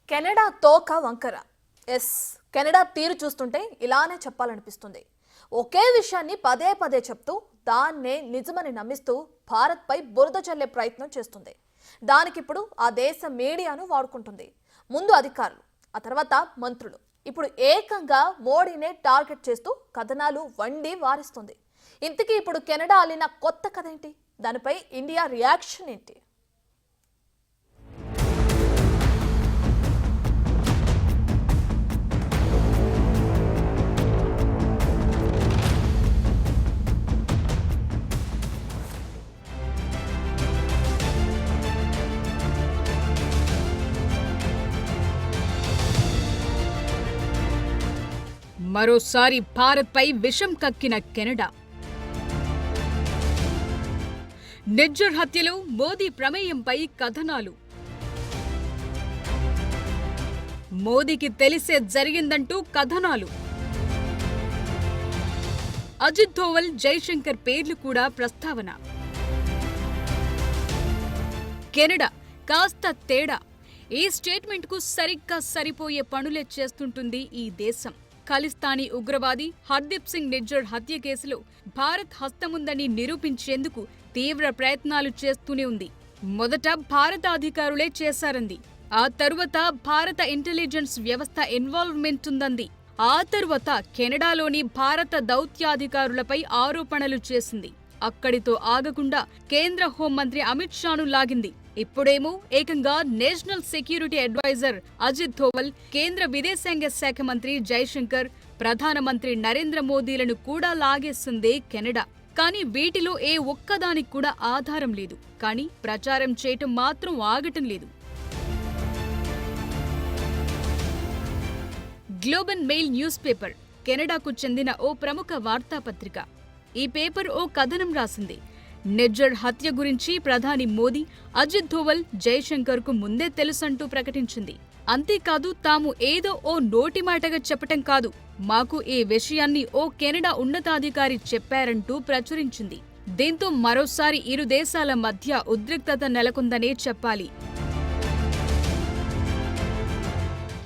Canada తోక వంకర. Yes, Canada తీరు చూస్తుంటే ఇలానే చెప్పాలనిపిస్తుంది. ఒకే విషయాన్ని పదే పదే చెప్తూ దాన్నే నిజమని నమ్మిస్తూ భారత్పై బురద చల్లే ప్రయత్నం చేస్తుంది. దానికిప్పుడు ఆ దేశ మీడియాను వాడుకుంటుంది. ముందు అధికారులు, ఆ తర్వాత మంత్రులు, ఇప్పుడు ఏకంగా మోడీనే టార్గెట్ చేస్తూ కథనాలు వండి వారిస్తుంది. ఇంతకీ ఇప్పుడు కెనడా అలిన కొత్త కథ ఏంటి? దానిపై ఇండియా రియాక్షన్ ఏంటి? మరోసారి భారత్పై విషం కక్కిన కెనడా. నిజ్జర్ హత్యలో మోదీ ప్రమేయంపై కథనాలు. మోదీకి తెలిసే జరిగిందంటూ కథనాలు. అజిత్ దోవల్, జైశంకర్ పేర్లు కూడా ప్రస్తావన. కెనడా కాస్త తేడా. ఈ స్టేట్మెంట్కు సరిగ్గా సరిపోయే పనులే చేస్తుంటుంది ఈ దేశం. ఖలిస్తానీ ఉగ్రవాది హర్దీప్ సింగ్ నిజ్జర్ హత్య కేసులో భారత్ హస్తముందని నిరూపించేందుకు తీవ్ర ప్రయత్నాలు చేస్తూనే ఉంది. మొదట భారత అధికారులే చేశారంది. ఆ తరువాత భారత ఇంటెలిజెన్స్ వ్యవస్థ ఇన్వాల్వ్మెంట్ ఉందంది. ఆ తరువాత కెనడాలోని భారత దౌత్యాధికారులపై ఆరోపణలు చేసింది. అక్కడితో ఆగకుండా కేంద్ర హోంమంత్రి అమిత్ షాను లాగింది. ఇప్పుడేమో ఏకంగా national security adviser Ajit Doval, కేంద్ర విదేశాంగ శాఖ మంత్రి జైశంకర్, ప్రధానమంత్రి నరేంద్ర మోదీలను కూడా లాగేస్తుంది కెనడా. కానీ వీటిలో ఏ ఒక్కదానికి కూడా ఆధారం లేదు. కానీ ప్రచారం చేయటం మాత్రం ఆగటం లేదు. గ్లోబల్ మెయిల్ న్యూస్ పేపర్ కెనడాకు చెందిన ఓ ప్రముఖ వార్తాపత్రిక. ఈ పేపర్ ఓ కథనం రాసింది. నిజ్జర్ హత్య గురించి ప్రధాని మోదీ, అజిత్ దోవల్, జైశంకర్కు ముందే తెలుసంటూ ప్రకటించింది. అంతేకాదు, తాము ఏదో ఓ నోటి మాటగా చెప్పటం కాదు, మాకు ఈ విషయాన్ని ఓ కెనడా ఉన్నతాధికారి చెప్పారంటూ ప్రచురించింది. దీంతో మరోసారి ఇరు దేశాల మధ్య ఉద్రిక్తత నెలకొందనే చెప్పాలి.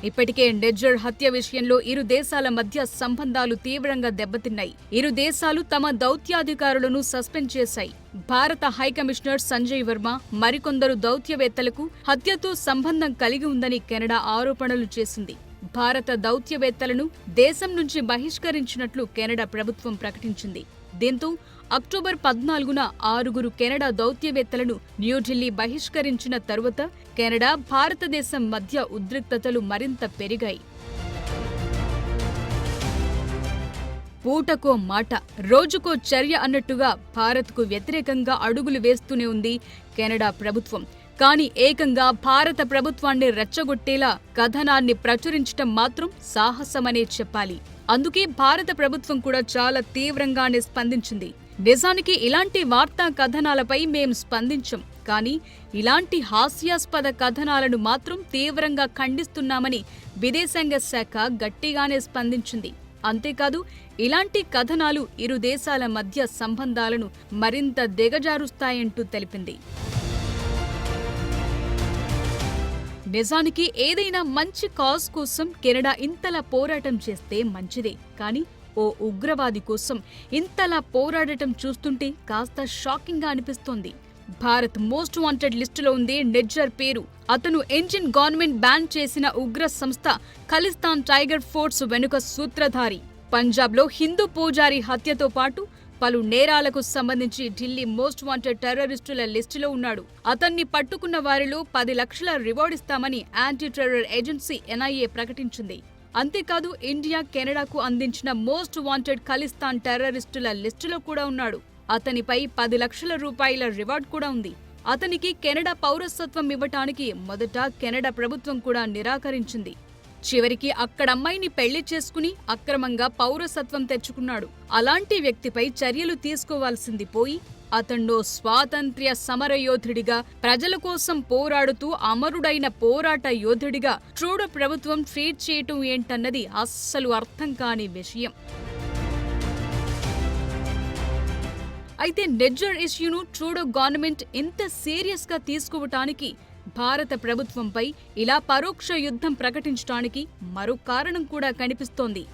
ఇప్పటికే నిజ్జర్ హత్య విషయంలో ఇరు దేశాల మధ్య సంబంధాలు తీవ్రంగా దెబ్బతిన్నాయి. ఇరు దేశాలు తమ దౌత్యాధికారులను సస్పెండ్ చేశాయి. భారత హైకమిషనర్ సంజయ్ వర్మ, మరికొందరు దౌత్యవేత్తలకు హత్యతో సంబంధం కలిగి ఉందని కెనడా ఆరోపణలు చేసింది. భారత దౌత్యవేత్తలను దేశం నుంచి బహిష్కరించినట్లు కెనడా ప్రభుత్వం ప్రకటించింది. దీంతో అక్టోబర్ 14న 6 కెనడా దౌత్యవేత్తలను న్యూఢిల్లీ బహిష్కరించిన తరువాత కెనడా, భారతదేశం మధ్య ఉద్రిక్తతలు మరింత పెరిగాయి. పూటకో మాట, రోజుకో చర్య అన్నట్టుగా భారత్కు వ్యతిరేకంగా అడుగులు వేస్తూనే ఉంది కెనడా ప్రభుత్వం. కానీ ఏకంగా భారత ప్రభుత్వాన్ని రెచ్చగొట్టేలా కథనాన్ని ప్రచురించటం మాత్రం సాహసమనే చెప్పాలి. అందుకే భారత ప్రభుత్వం కూడా చాలా తీవ్రంగానే స్పందించింది. నిజానికి ఇలాంటి వార్తా కథనాలపై మేం స్పందించం, కానీ ఇలాంటి హాస్యాస్పద కథనాలను మాత్రం తీవ్రంగా ఖండిస్తున్నామని విదేశాంగ శాఖ గట్టిగానే స్పందించింది. అంతేకాదు, ఇలాంటి కథనాలు ఇరు దేశాల మధ్య సంబంధాలను మరింత దిగజారుస్తాయంటూ తెలిపింది. నిజానికి ఏదైనా మంచి కాజ్ కోసం కెనడా ఇంతలా పోరాటం చేస్తే మంచిదే, కానీ ఓ ఉగ్రవాది కోసం ఇంతలా పోరాడటం చూస్తుంటే కాస్త షాకింగ్ గా అనిపిస్తోంది. భారత్ మోస్ట్ వాంటెడ్ లిస్టులో ఉంది నిజ్జర్ పేరు. అతను ఇండియన్ గవర్నమెంట్ బ్యాన్ చేసిన ఉగ్ర సంస్థ ఖలిస్తాన్ టైగర్ ఫోర్స్ వెనుక సూత్రధారి. పంజాబ్లో హిందూ పూజారి హత్యతో పాటు పలు నేరాలకు సంబంధించి ఢిల్లీ మోస్ట్ వాంటెడ్ టెర్రరిస్టుల లిస్టులో ఉన్నాడు. అతన్ని పట్టుకున్న వారిలో 10 లక్షల రివార్డ్ ఇస్తామని యాంటీ టెర్రర్ ఏజెన్సీ ఎన్ఐఏ ప్రకటించింది. అంతేకాదు, ఇండియా కెనడాకు అందించిన మోస్ట్ వాంటెడ్ ఖలిస్తాన్ టెర్రరిస్టుల లిస్టులో కూడా ఉన్నాడు. అతనిపై 10 లక్షల రూపాయల రివార్డ్ కూడా ఉంది. అతనికి కెనడా పౌరసత్వం ఇవ్వటానికి మొదట కెనడా ప్రభుత్వం కూడా నిరాకరించింది. చివరికి అక్కడమ్మాయిని పెళ్లి చేసుకుని అక్రమంగా పౌరసత్వం తెచ్చుకున్నాడు. అలాంటి వ్యక్తిపై చర్యలు తీసుకోవాల్సింది పోయి అతన్నో స్వాతంత్ర్య సమరయోధుడిగా, ప్రజల కోసం పోరాడుతూ అమరుడైన పోరాట యోధుడిగా ట్రూడో ప్రభుత్వం ట్రీట్ చేయటం ఏంటన్నది అస్సలు అర్థం కాని విషయం. అయితే నిజ్జర్ ఇష్యూను ట్రూడో గవర్నమెంట్ ఇంత సీరియస్ గా తీసుకోవటానికి భారత ప్రభుత్వంపై ఇలా పరోక్ష యుద్ధం ప్రకటించడానికి మరో కారణం కూడా కనిపిస్తోంది.